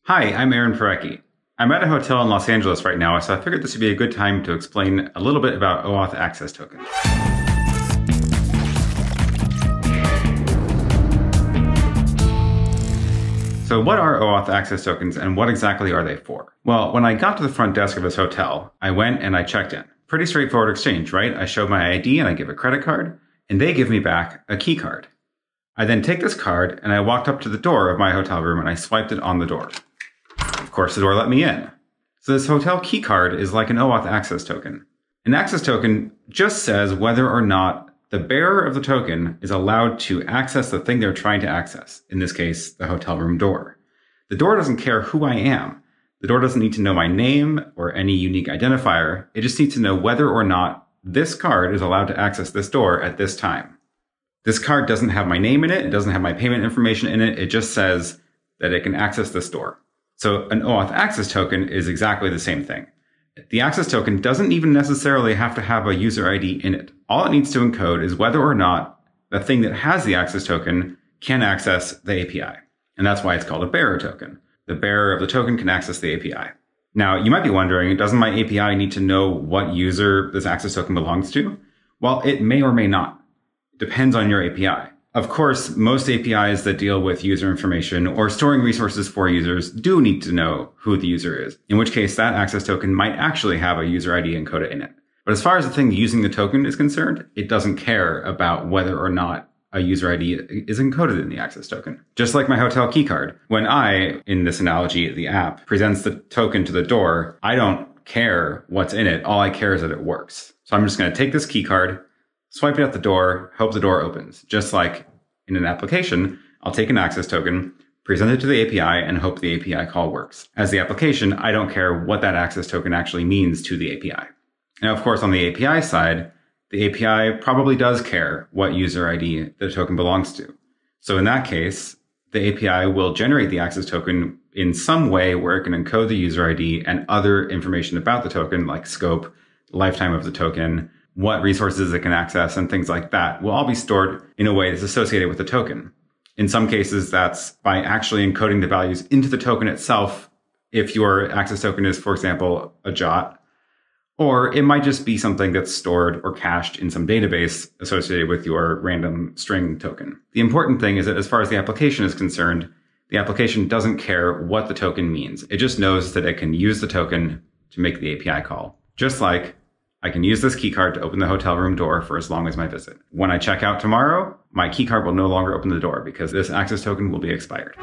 Hi, I'm Aaron Parecki. I'm at a hotel in Los Angeles right now, so I figured this would be a good time to explain a little bit about OAuth access tokens. So what are OAuth access tokens and what exactly are they for? Well, when I got to the front desk of this hotel, I went and I checked in. Pretty straightforward exchange, right? I show my ID and I give a credit card, and they give me back a key card. I then take this card and I walked up to the door of my hotel room and I swiped it on the door. Of course, the door let me in. So this hotel key card is like an OAuth access token. An access token just says whether or not the bearer of the token is allowed to access the thing they're trying to access, in this case, the hotel room door. The door doesn't care who I am. The door doesn't need to know my name or any unique identifier. It just needs to know whether or not this card is allowed to access this door at this time. This card doesn't have my name in it. It doesn't have my payment information in it. It just says that it can access this door. So an OAuth access token is exactly the same thing. The access token doesn't even necessarily have to have a user ID in it. All it needs to encode is whether or not the thing that has the access token can access the API. And that's why it's called a bearer token. The bearer of the token can access the API. Now, you might be wondering, doesn't my API need to know what user this access token belongs to? Well, it may or may not. It depends on your API. Of course, most APIs that deal with user information or storing resources for users do need to know who the user is, in which case that access token might actually have a user ID encoded in it. But as far as the thing using the token is concerned, it doesn't care about whether or not a user ID is encoded in the access token. Just like my hotel key card. When I, in this analogy, the app, presents the token to the door, I don't care what's in it. All I care is that it works. So I'm just going to take this key card, swipe it at the door, hope the door opens. Just like in an application, I'll take an access token, present it to the API, and hope the API call works. As the application, I don't care what that access token actually means to the API. Now, of course, on the API side, the API probably does care what user ID the token belongs to. So in that case, the API will generate the access token in some way where it can encode the user ID and other information about the token, like scope, lifetime of the token, what resources it can access, and things like that will all be stored in a way that's associated with the token. In some cases, that's by actually encoding the values into the token itself, if your access token is, for example, a JOT, or it might just be something that's stored or cached in some database associated with your random string token. The important thing is that as far as the application is concerned, the application doesn't care what the token means. It just knows that it can use the token to make the API call. Just like I can use this keycard to open the hotel room door for as long as my visit. When I check out tomorrow, my keycard will no longer open the door because this access token will be expired.